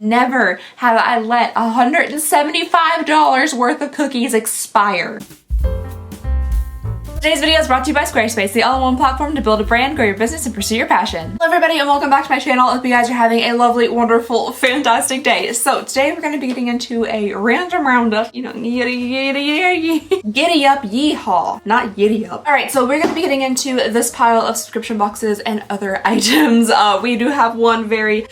Never have I let $175 worth of cookies expire. Today's video is brought to you by Squarespace, the all-in-one platform to build a brand, grow your business, and pursue your passion. Hello everybody and welcome back to my channel. I hope you guys are having a lovely, wonderful, fantastic day. So today we're going to be getting into a random roundup, you know, giddy up yeehaw, not giddy up. Alright, so we're going to be getting into this pile of subscription boxes and other items. We do have one very...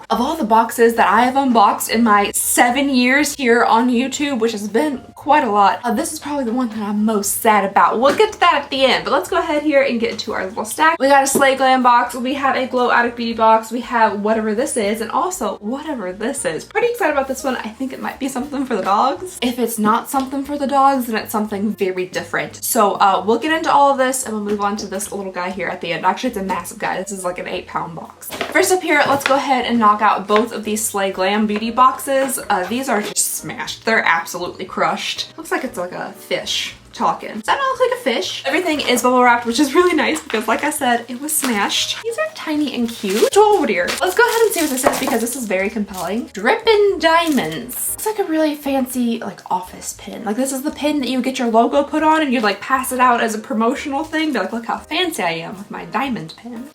Of all the boxes that I have unboxed in my 7 years here on YouTube, which has been quite a lot, this is probably the one that I'm most sad about. We'll get to that at the end, but let's go ahead here and get into our little stack. We got a Slay Glam box, we have a Glow Addict beauty box, we have whatever this is, and also whatever this is. Pretty excited about this one. I think it might be something for the dogs. If it's not something for the dogs, then it's something very different. So we'll get into all of this and we'll move on to this little guy here at the end. Actually, it's a massive guy. This is like an 8-pound box. First up here, let's go ahead and knock out both of these Slay Glam beauty boxes. These are just smashed. They're absolutely crushed. Looks like it's like a fish talking. Does that not look like a fish? Everything is bubble wrapped, which is really nice because like I said, it was smashed. These are tiny and cute. Oh dear. Let's go ahead and see what this is because this is very compelling. Drippin' Diamonds. Looks like a really fancy like office pin. Like this is the pin that you get your logo put on and you'd like pass it out as a promotional thing. Be like, look how fancy I am with my diamond pin.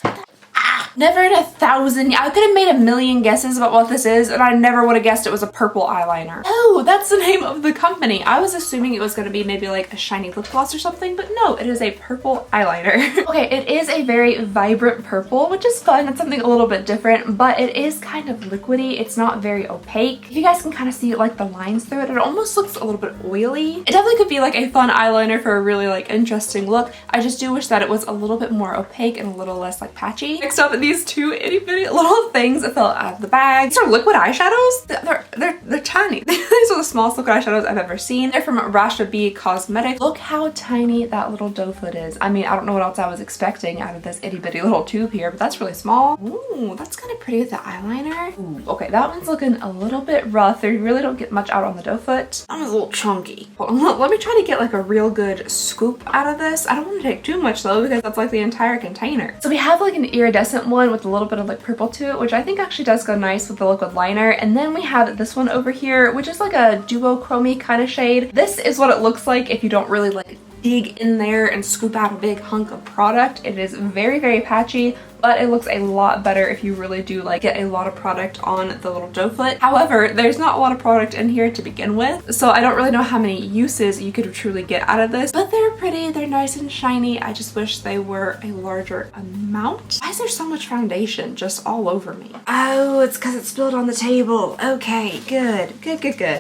Never in 1,000, I could have made 1,000,000 guesses about what this is and I never would have guessed it was a purple eyeliner. Oh, that's the name of the company. I was assuming it was going to be maybe like a shiny lip gloss or something, but no, it is a purple eyeliner. Okay, it is a very vibrant purple, which is fun. It's something a little bit different, but it is kind of liquidy. It's not very opaque. If you guys can kind of see like the lines through it, it almost looks a little bit oily. It definitely could be like a fun eyeliner for a really like interesting look. I just do wish that it was a little bit more opaque and a little less like patchy. Next up, these two itty bitty little things that fell out of the bag. These are liquid eyeshadows. They're tiny. These are the smallest liquid eyeshadows I've ever seen. They're from Rasha B Cosmetics. Look how tiny that little doe foot is. I mean, I don't know what else I was expecting out of this itty bitty little tube here, but that's really small. Ooh, that's kind of pretty with the eyeliner. Ooh, okay, that one's looking a little bit rough. They really don't get much out on the doe foot. That one's a little chunky. Hold on, let me try to get like a real good scoop out of this. I don't want to take too much though because that's like the entire container. So we have like an iridescent one with a little bit of like purple to it, which I think actually does go nice with the liquid liner. And then we have this one over here, which is like a duochrome kind of shade. This is what it looks like if you don't really like dig in there and scoop out a big hunk of product. It is very, very patchy, but it looks a lot better if you really do like get a lot of product on the little doe foot. However, there's not a lot of product in here to begin with, so I don't really know how many uses you could truly get out of this, but they're pretty, they're nice and shiny. I just wish they were a larger amount. Why is there so much foundation just all over me? Oh, it's because it spilled on the table. Okay, good.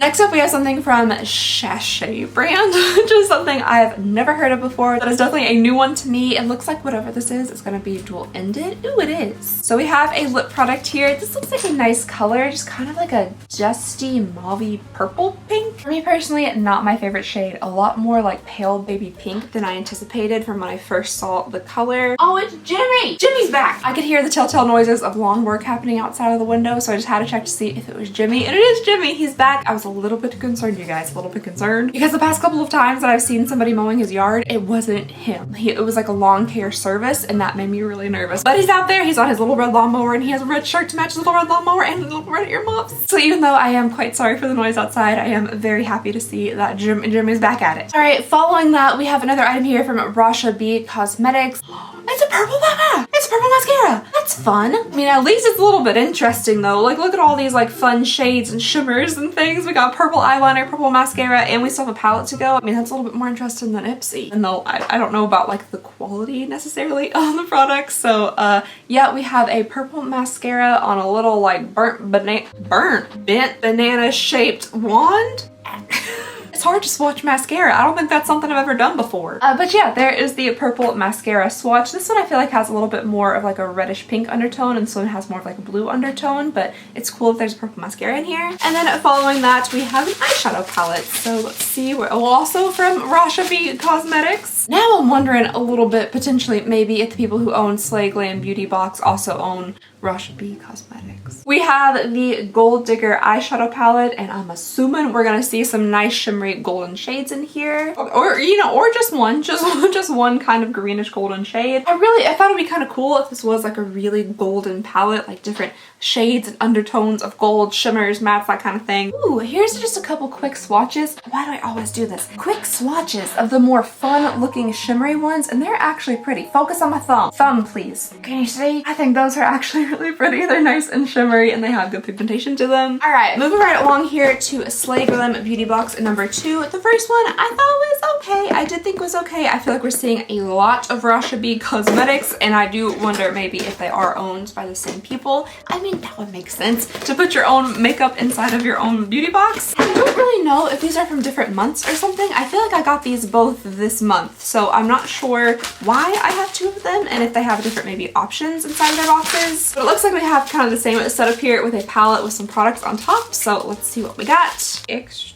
Next up, we have something from Sachet brand, which is something I've never heard of before. That is definitely a new one to me. It looks like whatever this is going to be dual-ended. Ooh, it is. So we have a lip product here. This looks like a nice color, just kind of like a dusty mauvey purple pink. For me personally, not my favorite shade. A lot more like pale baby pink than I anticipated from when I first saw the color. Oh, it's Jimmy! Jimmy's back! I could hear the telltale noises of lawn work happening outside of the window, so I just had to check to see if it was Jimmy, and it is Jimmy. He's back. I was a little bit concerned, you guys, a little bit concerned, because the past couple of times that I've seen somebody mowing his yard, it wasn't him. It was like a lawn care service, and that made me really nervous. But he's out there, he's on his little red lawnmower, and he has a red shirt to match his little red lawnmower and little red earmuffs. So even though I am quite sorry for the noise outside, I am very happy to see that Jimmy's back at it. Alright, following that, we have another item here from Rasha B Cosmetics. It's a purple mascara! It's a purple mascara! That's fun. I mean, at least it's a little bit interesting though. Like, look at all these like fun shades and shimmers and things. We got purple eyeliner, purple mascara, and we still have a palette to go. I mean, that's a little bit more interesting than Ipsy. And though I don't know about like the quality necessarily on the products. So yeah, we have a purple mascara on a little like bent banana shaped wand. It's hard to swatch mascara. I don't think that's something I've ever done before. But yeah, there is the purple mascara swatch. This one I feel like has a little bit more of like a reddish pink undertone, and this one has more of like a blue undertone, but it's cool if there's purple mascara in here. And then following that, we have an eyeshadow palette. So let's see, we're also from Rasha B Cosmetics. Now I'm wondering a little bit, potentially maybe if the people who own Slay Glam Beauty Box also own Russia B Cosmetics. We have the Gold Digger eyeshadow palette, and I'm assuming we're gonna see some nice shimmery golden shades in here, or you know, or just one kind of greenish golden shade. I thought it'd be kind of cool if this was like a really golden palette, like different shades and undertones of gold, shimmers, mattes, that kind of thing. Ooh, here's just a couple quick swatches. Why do I always do this? Quick swatches of the more fun looking shimmery ones, and they're actually pretty. Focus on my thumb. Thumb, please. Can you see? I think those are actually really pretty. They're nice and shimmery and they have good pigmentation to them. All right, moving right along here to Slay Glam Beauty Box number 2. The first one I thought was okay. I did think was okay. I feel like we're seeing a lot of Russia B Cosmetics, and I do wonder maybe if they are owned by the same people. I mean, that would make sense to put your own makeup inside of your own beauty box. I don't really know if these are from different months or something. I feel like I got these both this month, so I'm not sure why I have 2 of them and if they have different maybe options inside of their boxes. But it looks like we have kind of the same setup here with a palette with some products on top. So let's see what we got. Extraordinaries.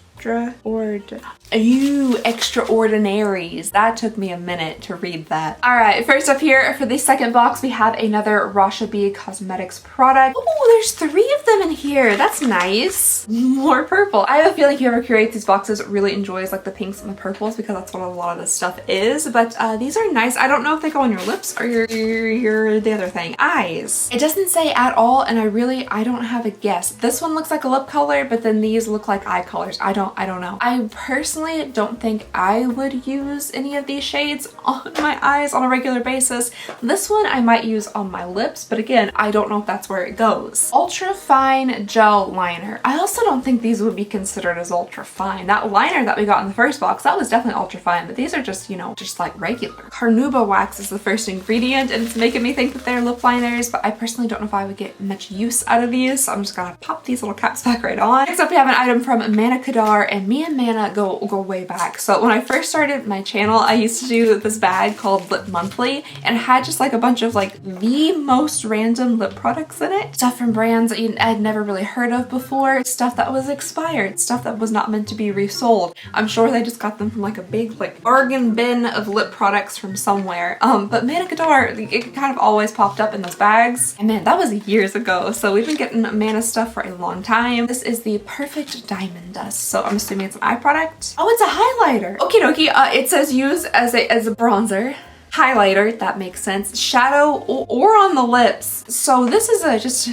That took me a minute to read that. All right, first up here for the second box, we have another Russia B Cosmetics product. Oh, there's 3 of them in here. That's nice. More purple. I have a feeling whoever curates these boxes really enjoys like the pinks and the purples, because that's what a lot of this stuff is. But these are nice. I don't know if they go on your lips or your the other thing, eyes. It doesn't say at all, and I don't have a guess. This one looks like a lip color, but then these look like eye colors. I don't know. I personally don't think I would use any of these shades on my eyes on a regular basis. This one I might use on my lips, but again, I don't know if that's where it goes. Ultra fine gel liner. I also don't think these would be considered as ultra fine. That liner that we got in the first box, that was definitely ultra fine, but these are just, you know, just like regular. Carnauba wax is the first ingredient, and it's making me think that they're lip liners, but I personally don't know if I would get much use out of these, so I'm just gonna pop these little caps back right on. Next up, we have an item from Manna Kadar, and me and Manna go way back. So when I first started my channel, I used to do this bag called Lip Monthly, and it had just like a bunch of like the most random lip products in it. Stuff from brands that I'd never really heard of before, stuff that was expired, stuff that was not meant to be resold. I'm sure they just got them from like a big like bargain bin of lip products from somewhere. But Manna Kadar, it kind of always popped up in those bags. And man, that was years ago. So we've been getting Manna stuff for a long time. This is the Perfect Diamond Dust. So I'm assuming it's an eye product. Oh, it's a highlighter. Okie dokie. It says use as a bronzer. Highlighter, that makes sense. Shadow or on the lips. So this is a just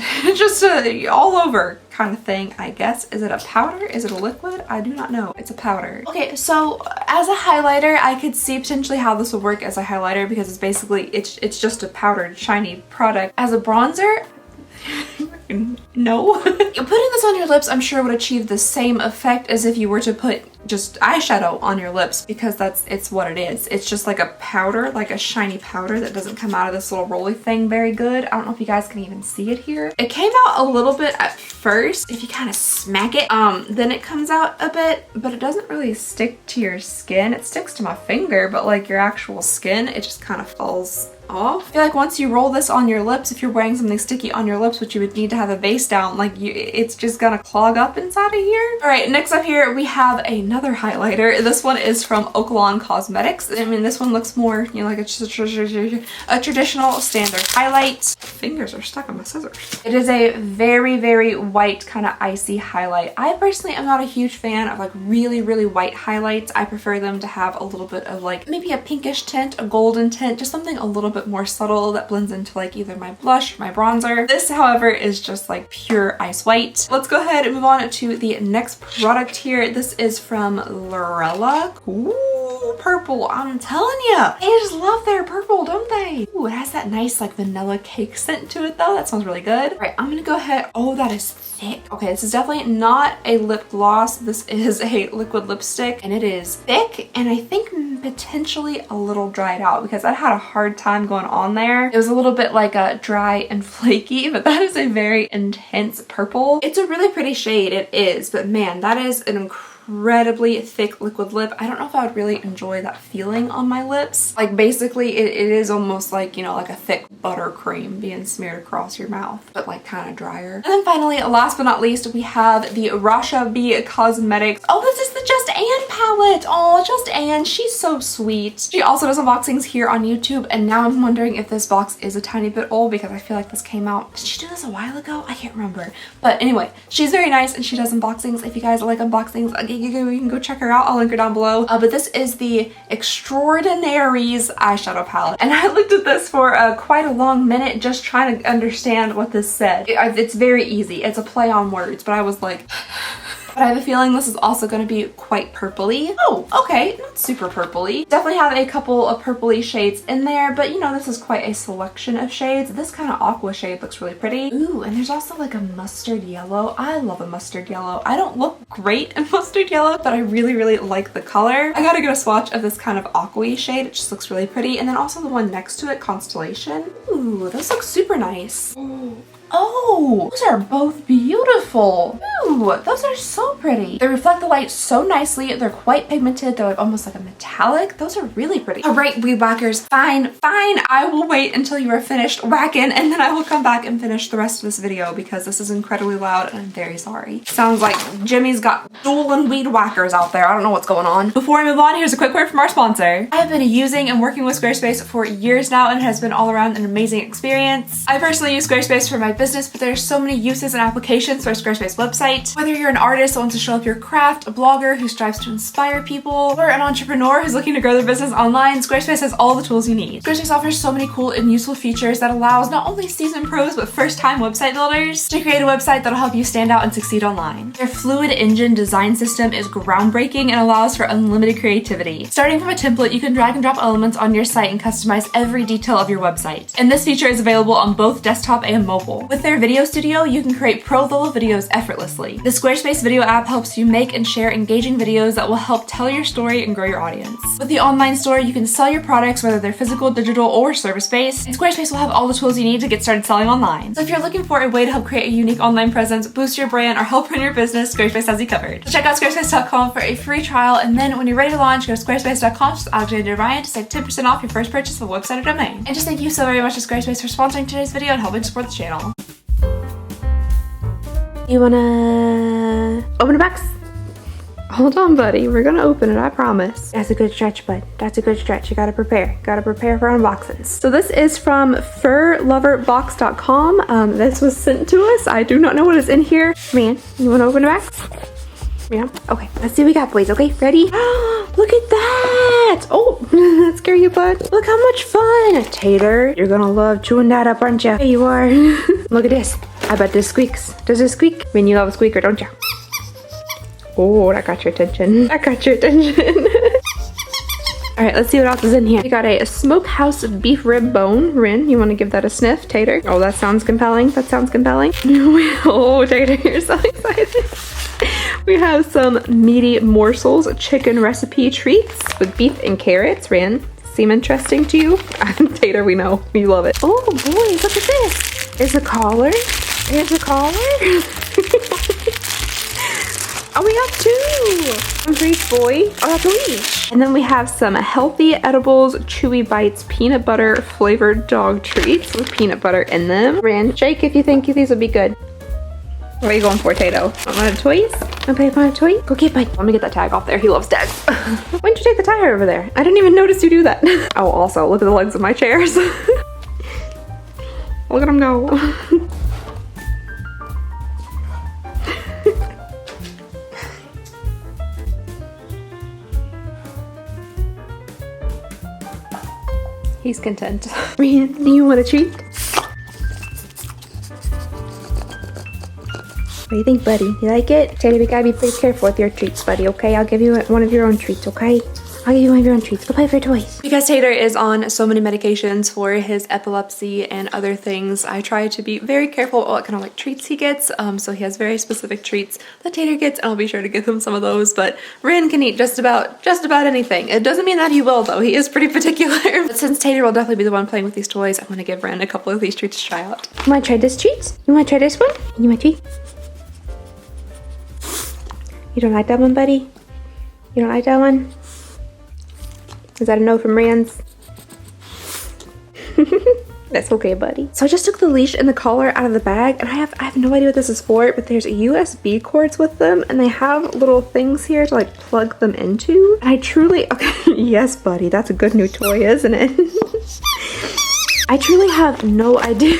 a all over kind of thing, I guess. Is it a powder? Is it a liquid? I do not know. It's a powder. Okay, so as a highlighter, I could see potentially how this would work as a highlighter, because it's basically it's just a powdered shiny product. As a bronzer, no. Putting this on your lips, I'm sure would achieve the same effect as if you were to put just eyeshadow on your lips, because it's what it is. It's just like a powder, like a shiny powder that doesn't come out of this little roly thing very good. I don't know if you guys can even see it here. It came out a little bit at first. If you kind of smack it, then it comes out a bit, but it doesn't really stick to your skin. It sticks to my finger, but like your actual skin, it just kind of falls off. I feel like once you roll this on your lips, if you're wearing something sticky on your lips, which you would need to have a base down, like it's just gonna clog up inside of here. All right, next up here we have another highlighter. This one is from Oakalon Cosmetics. I mean, this one looks more, you know, like a traditional standard highlight. Fingers are stuck on my scissors. It is a very white kind of icy highlight. I personally am not a huge fan of like really white highlights. I prefer them to have a little bit of like maybe a pinkish tint, a golden tint, just something a little bit more subtle that blends into like either my blush or my bronzer. This, however, is just like pure ice white. Let's go ahead and move on to the next product here. This is from Lorella. Ooh, purple. I'm telling you, they just love their purple, don't they? Ooh, it has that nice like vanilla cake scent to it though. That smells really good. All right, I'm gonna go ahead. Oh, that is thick. Okay, this is definitely not a lip gloss. This is a liquid lipstick, and it is thick, and I think potentially a little dried out, because I had a hard time going on there. It was a little bit like a dry and flaky, but that is a very intense purple. It's a really pretty shade, it is, but man, that is an incredible incredibly thick liquid lip. I don't know if I would really enjoy that feeling on my lips. Like basically it is almost like, you know, like a thick buttercream being smeared across your mouth, but like kind of drier. And then finally, last but not least, we have the Rasha B Cosmetics. Oh, this is the Just Anne palette. Oh, Just Anne, she's so sweet. She also does unboxings here on YouTube, and now I'm wondering if this box is a tiny bit old because I feel like this came out. Did she do this a while ago? I can't remember. But anyway, she's very nice and she does unboxings. If you guys like unboxings, you can go check her out. I'll link her down below. But this is the Extraordinaries eyeshadow palette. And I looked at this for quite a long minute just trying to understand what this said. It's very easy. It's a play on words, but I was like... But I have a feeling this is also going to be quite purpley. Oh, okay, not super purpley. Definitely have a couple of purpley shades in there, but you know, this is quite a selection of shades. This kind of aqua shade looks really pretty. Ooh, and there's also like a mustard yellow. I love a mustard yellow. I don't look great in mustard yellow, but I really, really like the color. I gotta get a swatch of this kind of aqua-y shade. It just looks really pretty. And then also the one next to it, Constellation. Ooh, those look super nice. Ooh. Oh, those are both beautiful. Ooh, those are so pretty. They reflect the light so nicely. They're quite pigmented. They're like almost like a metallic. Those are really pretty. All right, weed whackers, fine. I will wait until you are finished whacking and then I will come back and finish the rest of this video because this is incredibly loud and I'm very sorry. Sounds like Jimmy's got dueling weed whackers out there. I don't know what's going on. Before I move on, here's a quick word from our sponsor. I have been using and working with Squarespace for years now and it has been all around an amazing experience. I personally use Squarespace for my business, but there's so many uses and applications for a Squarespace website. Whether you're an artist that wants to show up your craft, a blogger who strives to inspire people, or an entrepreneur who's looking to grow their business online, Squarespace has all the tools you need. Squarespace offers so many cool and useful features that allows not only seasoned pros, but first-time website builders to create a website that'll help you stand out and succeed online. Their fluid engine design system is groundbreaking and allows for unlimited creativity. Starting from a template, you can drag and drop elements on your site and customize every detail of your website. And this feature is available on both desktop and mobile. With their video studio, you can create pro-level videos effortlessly. The Squarespace video app helps you make and share engaging videos that will help tell your story and grow your audience. With the online store, you can sell your products whether they're physical, digital, or service-based, and Squarespace will have all the tools you need to get started selling online. So if you're looking for a way to help create a unique online presence, boost your brand, or help run your business, Squarespace has you covered. So check out squarespace.com for a free trial, and then when you're ready to launch, go to squarespace.com/Alexandria to save 10% off your first purchase of a website or domain. And just thank you so very much to Squarespace for sponsoring today's video and helping support the channel. You wanna open a box? Hold on, buddy. We're gonna open it, I promise. That's a good stretch, bud. That's a good stretch. You gotta prepare. Gotta prepare for unboxings. So this is from furloverbox.com. This was sent to us. I do not know what is in here. Man, you wanna open a box? Yeah? Okay, let's see what we got, boys. Okay, ready? Look at that! Oh, that scare you, bud? Look how much fun! Tater, you're gonna love chewing that up, aren't you? There you are. Look at this. I bet this squeaks. Does it squeak? I mean, you love a squeaker, don't you? Oh, that got your attention. That got your attention. All right, let's see what else is in here. We got a smokehouse beef rib bone. Rin, you want to give that a sniff? Tater. Oh, that sounds compelling. That sounds compelling. Oh, Tater, you're so excited. We have some meaty morsels, chicken recipe treats with beef and carrots. Rin, seem interesting to you? Tater, we know. You love it. Oh, boy, look at this. There's a collar. There's a collar. Oh, we got two. One for each boy. Oh, that's a leash. And then we have some healthy edibles, Chewy Bites, peanut butter flavored dog treats with peanut butter in them. Rin, shake if you think these would be good. What are you going for, Tato? Want one of the toys? Want a toy? Go get Bud. Let me get that tag off there. He loves tags. Why didn't you take the tire over there? I didn't even notice you do that. Oh, also, look at the legs of my chairs. Look at them go. He's content. Rin, do you want a treat? What do you think, buddy? You like it? Taylor, we gotta be pretty careful with your treats, buddy, okay? I'll give you one of your own treats, okay? I'll give you one of your own treats. Go play with your toys. Because Tater is on so many medications for his epilepsy and other things, I try to be very careful what kind of like treats he gets. So he has very specific treats that Tater gets, and I'll be sure to give him some of those. But Rin can eat just about anything. It doesn't mean that he will, though. He is pretty particular. But since Tater will definitely be the one playing with these toys, I'm gonna give Rin a couple of these treats to try out. You wanna try this treat? You wanna try this one? You want a treat? You don't like that one, buddy? You don't like that one? Is that a no from Rans? That's okay, buddy. So I just took the leash and the collar out of the bag, and I have no idea what this is for, but there's USB cords with them, and they have little things here to like plug them into. And I truly, okay, yes, buddy, that's a good new toy, isn't it? I truly have no idea.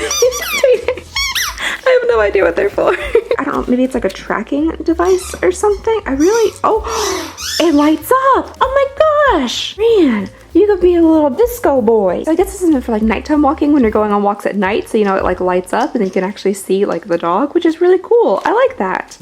I have no idea what they're for. I don't know, maybe it's like a tracking device or something. Oh, it lights up. Oh my gosh, man. You could be a little disco boy. So I guess this is meant for like nighttime walking when you're going on walks at night. So you know, it like lights up and then you can actually see like the dog, which is really cool. I like that.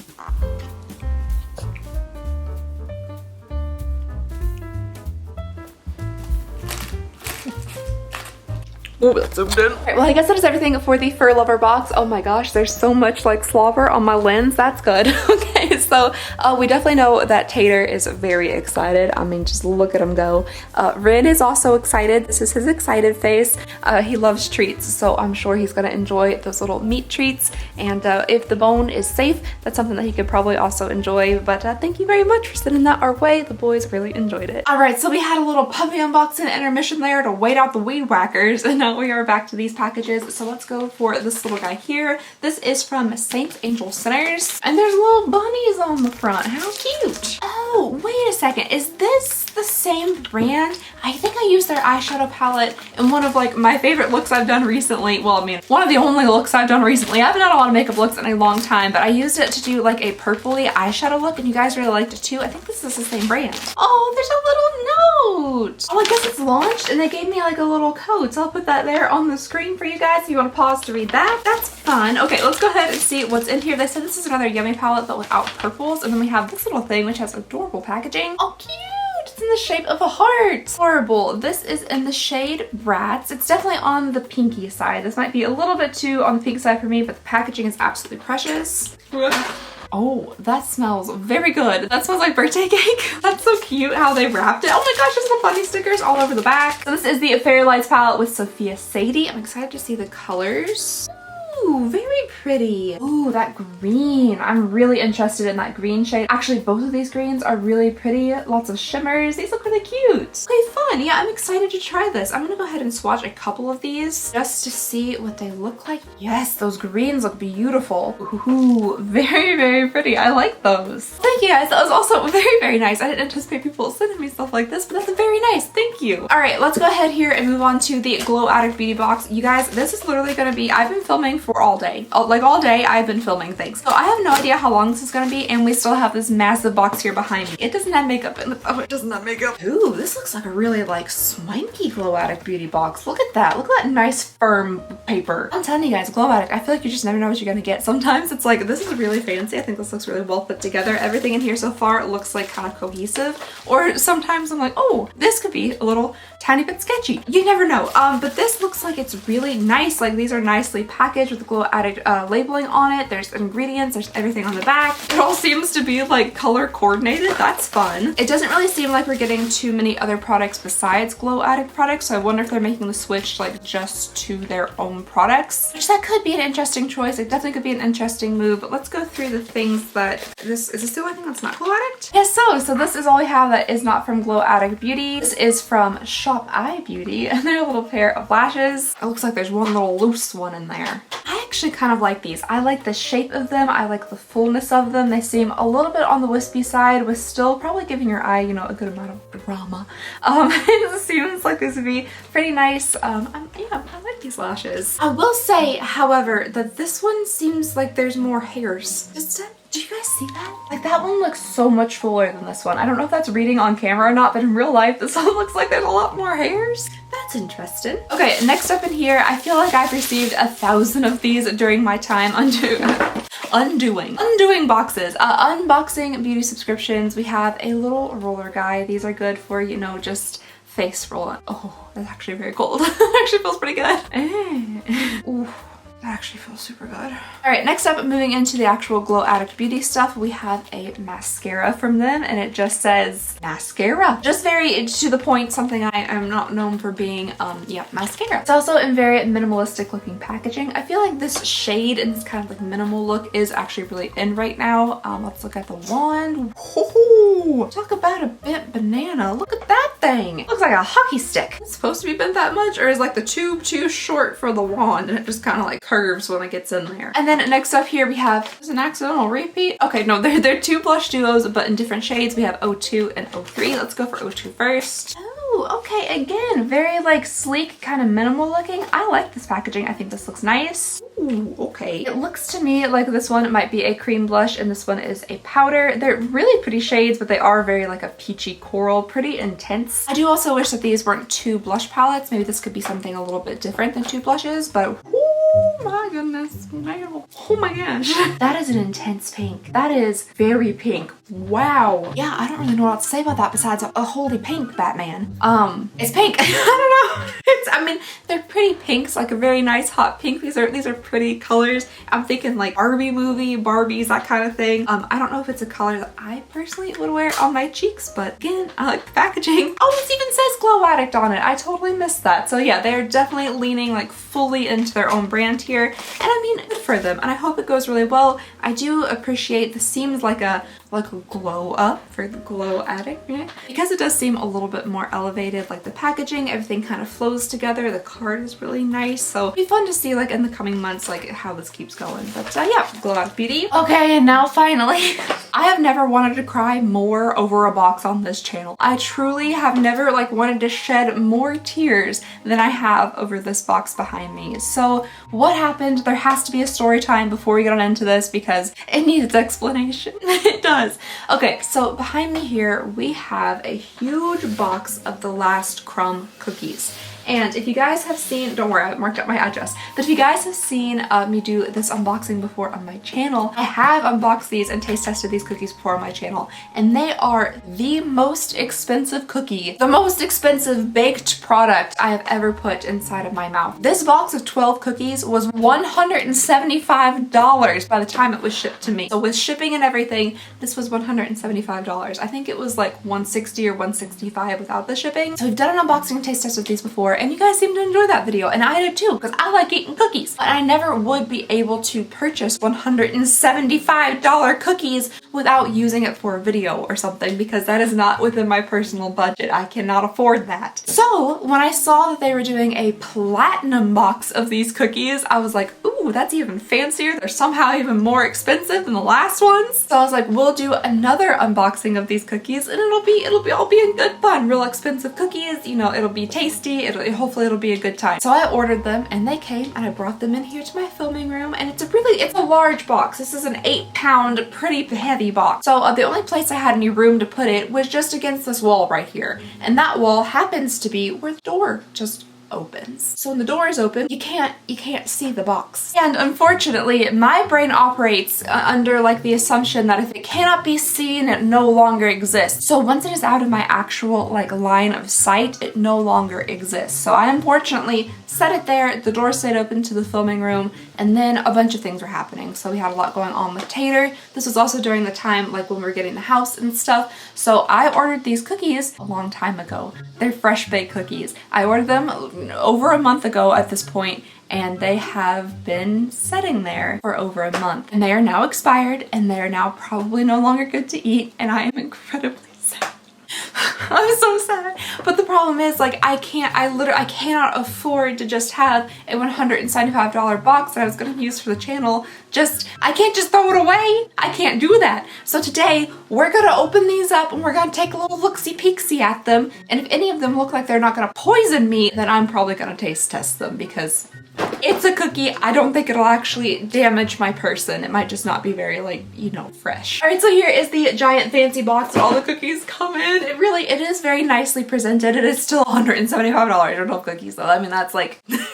Oh, that's so good. All right, well, I guess that is everything for the Fur Lover box. Oh my gosh, there's so much like slobber on my lens. That's good. Okay, so we definitely know that Tater is very excited. I mean, just look at him go. Rin is also excited. This is his excited face. He loves treats, so I'm sure he's gonna enjoy those little meat treats. And if the bone is safe, that's something that he could probably also enjoy. But thank you very much for sending that our way. The boys really enjoyed it. All right, so we had a little puppy unboxing intermission there to wait out the weed whackers, and now we are back to these packages. So let's go for this little guy here. This is from Saints Angel Sinners, and there's little bunnies on the front. How cute. Oh, wait a second. Is this the same brand? I think I used their eyeshadow palette in one of like my favorite looks I've done recently. Well, I mean, one of the only looks I've done recently. I haven't done a lot of makeup looks in a long time, but I used it to do like a purpley eyeshadow look, and you guys really liked it too. I think this is the same brand. Oh, there's a little note. Oh, I guess it's launched and they gave me like a little code, so I'll put that there on the screen for you guys if you want to pause to read that. That's fun. Okay, let's go ahead and see what's in here. They said this is another Yummy palette but without purples, and then we have this little thing which has adorable packaging. Oh, cute. It's in the shape of a heart. Horrible. This is in the shade Brats. It's definitely on the pinky side. This might be a little bit too on the pink side for me, but the packaging is absolutely precious. Oh, that smells very good. That smells like birthday cake. That's so cute how they wrapped it. Oh my gosh, there's little bunny stickers all over the back. So this is the Fairy Lights palette with Sophia Sadie. I'm excited to see the colors. Ooh, very pretty. Ooh, that green. I'm really interested in that green shade. Actually, both of these greens are really pretty. Lots of shimmers. These look really cute. Okay, fun. Yeah, I'm excited to try this. I'm gonna go ahead and swatch a couple of these just to see what they look like. Yes, those greens look beautiful. Ooh, very, very pretty. I like those. Thank you guys. That was also very, very nice. I didn't anticipate people sending me stuff like this, but that's very nice. Thank you. All right, let's go ahead here and move on to the Glow Addict Beauty Box. You guys, this is literally gonna be, I've been filming for all day. Like all day I've been filming things. So I have no idea how long this is gonna be, and we still have this massive box here behind me. It doesn't have makeup in it. Oh, it doesn't have makeup. Ooh, this looks like a really like swanky Glow Addict Beauty Box. Look at that. Look at that nice firm paper. I'm telling you guys, Glow Addict, I feel like you just never know what you're gonna get. Sometimes it's like, this is really fancy. I think this looks really well put together. Everything in here so far looks like kind of cohesive. Or sometimes I'm like, oh, this could be a little tiny bit sketchy. You never know. But this looks like it's really nice. Like these are nicely packaged with the Glow Addict labeling on it. There's ingredients, there's everything on the back. It all seems to be like color coordinated. That's fun. It doesn't really seem like we're getting too many other products besides Glow Addict products, so I wonder if they're making the switch like just to their own products, which that could be an interesting choice. It definitely could be an interesting move, but let's go through the things that is this the only thing that's not Glow Addict? Yes, so this is all we have that is not from Glow Addict Beauty. This is from Shop Eye Beauty, and they're a little pair of lashes. It looks like there's one little loose one in there. I actually kind of like these. I like the shape of them. I like the fullness of them. They seem a little bit on the wispy side with still probably giving your eye, you know, a good amount of drama. It seems like this would be pretty nice. Yeah, I like these lashes. I will say, however, that this one seems like there's more hairs. Do you guys see that? Like that one looks so much fuller than this one. I don't know if that's reading on camera or not, but in real life, this one looks like there's a lot more hairs. That's interesting. Okay, next up in here, I feel like I've received 1,000 of these during my time undoing boxes. Unboxing beauty subscriptions. We have a little roller guy. These are good for, you know, just face rolling. Oh, that's actually very cold. It actually feels pretty good. Ooh. That actually feels super good. All right, next up, moving into the actual Glow Addict beauty stuff, we have a mascara from them, and it just says mascara. Just very to the point, something I am not known for being, yeah, mascara. It's also in very minimalistic looking packaging. I feel like this shade and this kind of like minimal look is actually really in right now. Let's look at the wand. Ooh, talk about a bent banana. Look at that thing. It looks like a hockey stick. It's supposed to be bent that much, or is like the tube too short for the wand and it just kind of like curves when it gets in there. And then next up here we have, is an accidental repeat? Okay, no, they're two blush duos, but in different shades. We have 02 and 03. Let's go for 02 first. Oh, okay, again, very like sleek, kind of minimal looking. I like this packaging. I think this looks nice. Ooh, okay. It looks to me like this one might be a cream blush and this one is a powder. They're really pretty shades, but they are very like a peachy coral, pretty intense. I do also wish that these weren't two blush palettes. Maybe this could be something a little bit different than two blushes, but oh my goodness. Oh my gosh. That is an intense pink. That is very pink. Wow. Yeah, I don't really know what else to say about that besides a holy pink Batman. It's pink. I don't know. I mean, they're pretty pinks, like a very nice hot pink. These are pretty colors. I'm thinking like Barbie movie, Barbies, that kind of thing. I don't know if it's a color that I personally would wear on my cheeks, but again, I like the packaging. Oh, this even says Glow Addict on it. I totally missed that. So yeah, they're definitely leaning like fully into their own brand here. And I mean, good for them. And I hope it goes really well. I do appreciate this seems like a glow up for the Glow Addict, yeah? Because it does seem a little bit more elevated, like the packaging, everything kind of flows together. The card is really nice, so it'll be fun to see like in the coming months like how this keeps going. But yeah, Glow Addict Beauty. Okay, and now finally, I have never wanted to cry more over a box on this channel. I truly have never like wanted to shed more tears than I have over this box behind me. So what happened? There has to be a story time before we get on into this because it needs explanation. It does. Okay, so behind me here we have a huge box of the last Crumb cookies. And if you guys have seen, don't worry, I marked up my address, but if you guys have seen me do this unboxing before on my channel, I have unboxed these and taste tested these cookies before on my channel, and they are the most expensive cookie, the most expensive baked product I have ever put inside of my mouth. This box of 12 cookies was $175 by the time it was shipped to me. So with shipping and everything, this was $175. I think it was like $160 or $165 without the shipping. So we've done an unboxing and taste test with these before, and you guys seem to enjoy that video, and I did too, because I like eating cookies. But I never would be able to purchase $175 cookies without using it for a video or something, because that is not within my personal budget. I cannot afford that. So when I saw that they were doing a platinum box of these cookies, I was like, ooh, that's even fancier. They're somehow even more expensive than the last ones. So I was like, we'll do another unboxing of these cookies, and it'll all be in good fun. Real expensive cookies, you know, it'll be tasty. Hopefully it'll be a good time. So I ordered them and they came, and I brought them in here to my filming room, and it's a large box. This is an 8-pound, pretty heavy box. So the only place I had any room to put it was just against this wall right here. And that wall happens to be where the door just opens. So when the door is open, you can't see the box. And unfortunately, my brain operates under like the assumption that if it cannot be seen, it no longer exists. So once it is out of my actual like line of sight, it no longer exists. So I unfortunately set it there, the door stayed open to the filming room, and then a bunch of things were happening. So we had a lot going on with Tater. This was also during the time like when we were getting the house and stuff. So I ordered these cookies a long time ago. They're fresh baked cookies. I ordered them over a month ago at this point, and they have been sitting there for over a month. And they are now expired, and they are now probably no longer good to eat, and I am incredibly sad. I'm so sad. But the problem is, like, I cannot afford to just have a $175 box that I was going to use for the channel. I can't just throw it away. I can't do that. So today, we're going to open these up and we're going to take a little look-see-peeksy at them. And if any of them look like they're not going to poison me, then I'm probably going to taste test them, because it's a cookie. I don't think it'll actually damage my person. It might just not be very, like, you know, fresh. All right, so here is the giant fancy box that all the cookies come in. It is very nicely presented. It is still $175 for 12 cookies though. I mean, that's like, yeah,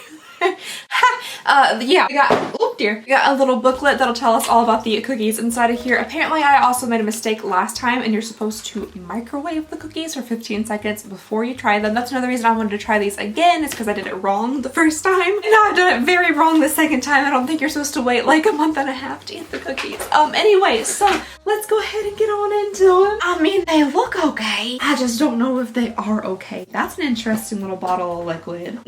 we got, Oh dear. We got a little booklet that'll tell us all about the cookies inside of here. Apparently I also made a mistake last time and you're supposed to microwave the cookies for 15 seconds before you try them. That's another reason I wanted to try these again, is because I did it wrong the first time. And now I've done it very wrong the second time. I don't think you're supposed to wait like a month and a half to eat the cookies. Anyway, so let's go ahead and get on into them. I mean, they look okay. I just don't know if they are okay. That's an interesting little bottle of liquid.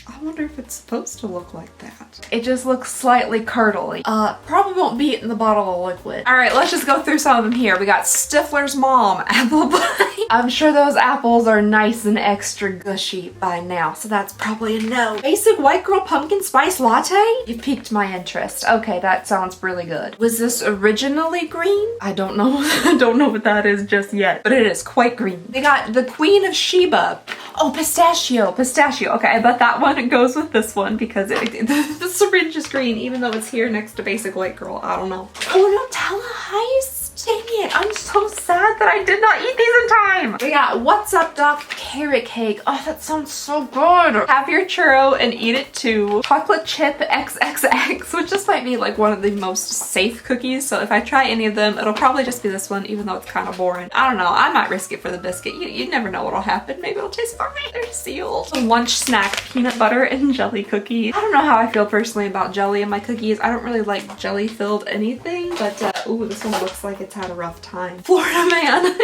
I wonder if it's supposed to look like that. It just looks slightly curdly. Probably won't be in the bottle of liquid. All right, let's just go through some of them here. We got Stifler's Mom apple pie. I'm sure those apples are nice and extra gushy by now, so that's probably a no. Basic White Girl Pumpkin Spice Latte? You piqued my interest. Okay, that sounds really good. Was this originally green? I don't know. I don't know what that is just yet, but it is quite green. They got the Queen of Sheba. Oh, pistachio. Okay, I bet that one goes with this one because the syringe is green, even though it's here next to Basic White Girl. I don't know. Oh, Nutella Heist. Dang it, I'm so sad that I did not eat these in time. We got What's Up Doc Carrot Cake. Oh, that sounds so good. Have your churro and eat it too. Chocolate Chip XXX, which just might be like one of the most safe cookies. So if I try any of them, it'll probably just be this one, even though it's kind of boring. I don't know, I might risk it for the biscuit. You never know what'll happen. Maybe it'll taste fine. They're sealed. Lunch Snack Peanut Butter and Jelly Cookie. I don't know how I feel personally about jelly in my cookies. I don't really like jelly filled anything, but ooh, this one looks like it's had a rough time. Florida Man.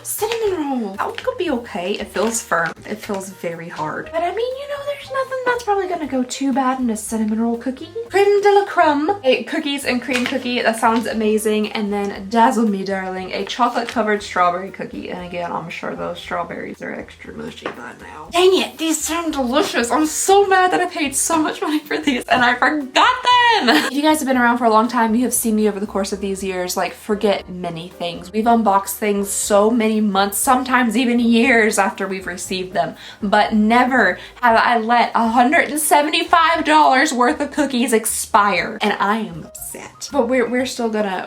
Cinnamon roll. That one could be okay. It feels firm. It feels very hard. But I mean, you know, there's nothing that's probably gonna go too bad in a cinnamon roll cookie. Creme de la Crumb. A cookies and cream cookie. That sounds amazing. And then Dazzle Me Darling, a chocolate covered strawberry cookie. And again, I'm sure those strawberries are extra mushy by now. Dang it, these sound delicious. I'm so mad that I paid so much money for these and I forgot them. If you guys have been around for a long time, you have seen me over the course of these years like forget many things. We've unboxed things so many months, sometimes even years after we've received them, but never have I let $175 worth of cookies expire, and I am upset. But we're still gonna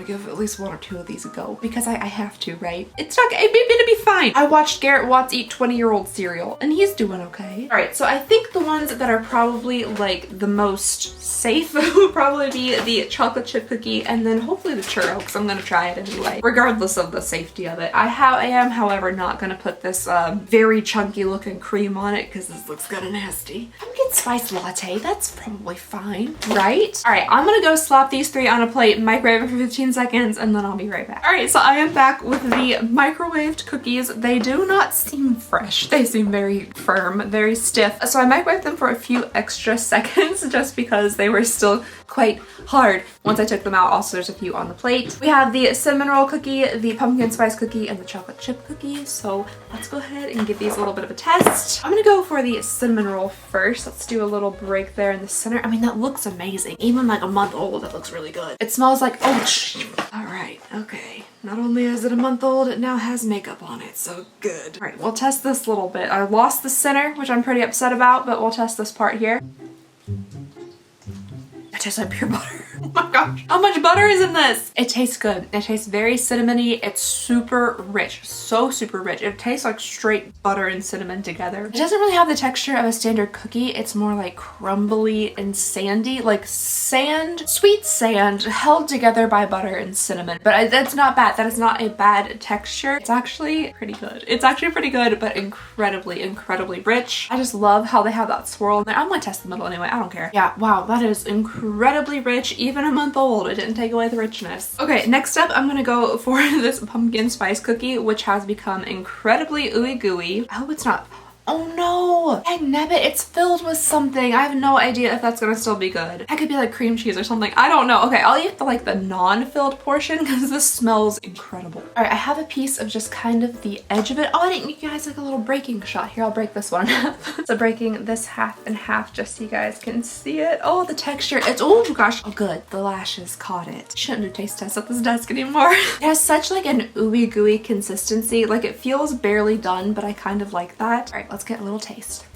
give at least one or two of these a go because I have to, right? It's not gonna be fine. I watched Garrett Watts eat 20-year-old cereal and he's doing okay. All right, so I think the ones that are probably like the most safe would probably be the chocolate chip cookie and then hopefully the churro, because I'm gonna try it anyway, regardless of the safety of it. I am, however, not gonna put this very chunky looking cream on it because this looks kind of nasty. Pumpkin spice latte, that's probably fine, right? All right, I'm gonna go slap these three on a plate, microwave it for 15 seconds, and then I'll be right back. All right, so I am back with the microwaved cookies. They do not seem fresh. They seem very firm, very stiff. So I microwaved them for a few extra seconds just because they were still quite hard once I took them out. Also, there's a few on the plate. We have the cinnamon roll cookie, the pumpkin spice cookie, and the chocolate chip cookie. So let's go ahead and give these a little bit of a test. I'm gonna go for the cinnamon roll first. Let's do a little break there in the center. I mean, that looks amazing. Even like a month old, it looks really good. It smells like, oh, all right, okay. Not only is it a month old, it now has makeup on it, so good. All right, we'll test this a little bit. I lost the center, which I'm pretty upset about, but we'll test this part here. It tastes like pure butter. Oh my gosh, how much butter is in this? It tastes good. It tastes very cinnamony. It's super rich, so super rich. It tastes like straight butter and cinnamon together. It doesn't really have the texture of a standard cookie. It's more like crumbly and sandy, like sand, sweet sand held together by butter and cinnamon. But that's not bad. That is not a bad texture. It's actually pretty good. It's actually pretty good, but incredibly, incredibly rich. I just love how they have that swirl in there. I'm gonna test the middle anyway. I don't care. Yeah, wow, that is incredibly rich. Even a month old, it didn't take away the richness. Okay, next up, I'm gonna go for this pumpkin spice cookie, which has become incredibly ooey gooey. I hope it's not. Oh no! Dangnabbit, it's filled with something. I have no idea if that's gonna still be good. That could be like cream cheese or something. I don't know. Okay, I'll eat the non-filled portion because this smells incredible. All right, I have a piece of just kind of the edge of it. Oh, I didn't give you guys like a little breaking shot. Here, I'll break this one in half. So breaking this half in half just so you guys can see it. Oh, the texture. It's, oh gosh. Oh good, the lashes caught it. Shouldn't do taste tests at this desk anymore. It has such like an ooey gooey consistency. Like it feels barely done, but I kind of like that. All right, let's get a little taste.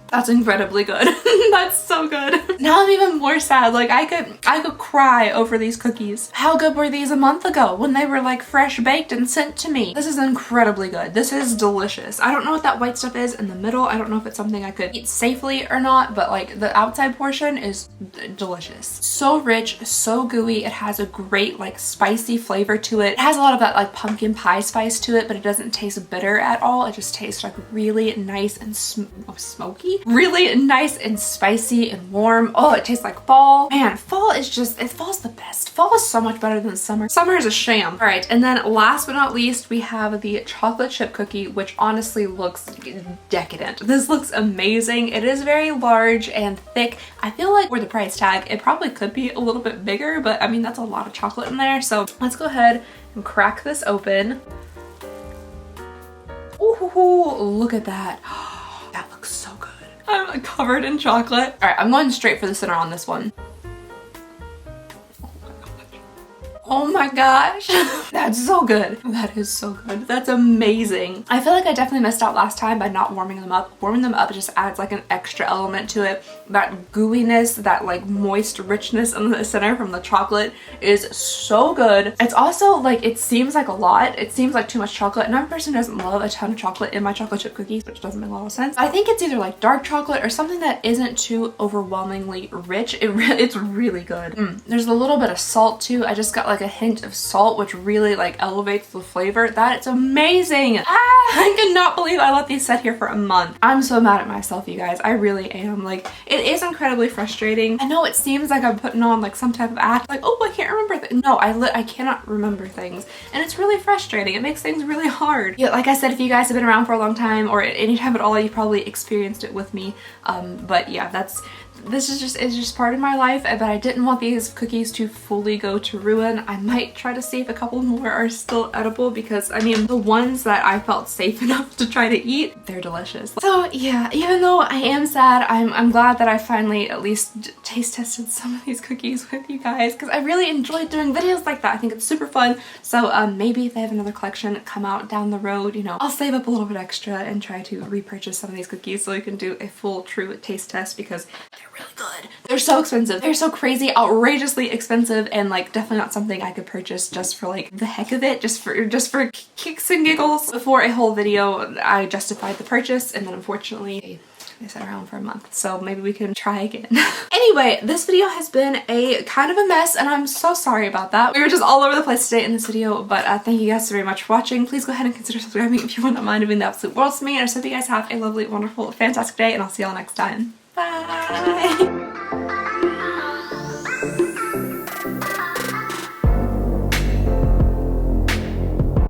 That's incredibly good. That's so good. Now I'm even more sad. Like I could cry over these cookies. How good were these a month ago when they were like fresh baked and sent to me? This is incredibly good. This is delicious. I don't know what that white stuff is in the middle. I don't know if it's something I could eat safely or not, but like the outside portion is delicious. So rich, so gooey. It has a great like spicy flavor to it. It has a lot of that like pumpkin pie spice to it, but it doesn't taste bitter at all. It just tastes like really nice and smoky. Really nice and spicy and warm. Oh, it tastes like fall. Man, fall is just, fall's the best. Fall is so much better than summer. Summer is a sham. All right, and then last but not least, we have the chocolate chip cookie, which honestly looks decadent. This looks amazing. It is very large and thick. I feel like for the price tag, it probably could be a little bit bigger, but I mean, that's a lot of chocolate in there. So let's go ahead and crack this open. Ooh, look at that. That looks so good. I'm covered in chocolate. All right, I'm going straight for the center on this one. Oh my gosh. That's so good. That is so good. That's amazing. I feel like I definitely missed out last time by not warming them up. Warming them up just adds like an extra element to it. That gooiness, that like moist richness in the center from the chocolate is so good. It's also like, it seems like a lot. It seems like too much chocolate. And I'm a person who doesn't love a ton of chocolate in my chocolate chip cookies, which doesn't make a lot of sense. I think it's either like dark chocolate or something that isn't too overwhelmingly rich. It's really good. There's a little bit of salt too. I just got like a hint of salt, which really like elevates the flavor. It's amazing. I cannot believe I let these sit here for a month. I'm so mad at myself, you guys. I really am. Like, it is incredibly frustrating. I know it seems like I'm putting on like some type of act, like, oh, I can't remember. No, I cannot remember things, and it's really frustrating. It makes things really hard. Yeah, like I said, if you guys have been around for a long time or at any time at all, you probably experienced it with me. But yeah, this is just part of my life, but I didn't want these cookies to fully go to ruin. I might try to see if a couple more are still edible, because I mean, the ones that I felt safe enough to try to eat, they're delicious. So yeah, even though I am sad, I'm glad that I finally at least taste tested some of these cookies with you guys, because I really enjoyed doing videos like that. I think it's super fun. So maybe if they have another collection come out down the road, you know, I'll save up a little bit extra and try to repurchase some of these cookies so we can do a full true taste test, because they're really good. They're so expensive. They're so crazy, outrageously expensive, and like definitely not something I could purchase just for like the heck of it, just for kicks and giggles. Before a whole video, I justified the purchase, and then unfortunately they sat around for a month, so maybe we can try again. Anyway, this video has been a kind of a mess, and I'm so sorry about that. We were just all over the place today in this video, but thank you guys so very much for watching. Please go ahead and consider subscribing if you wouldn't mind. It means the absolute world to me, and I just hope you guys have a lovely, wonderful, fantastic day, and I'll see y'all next time. Bye!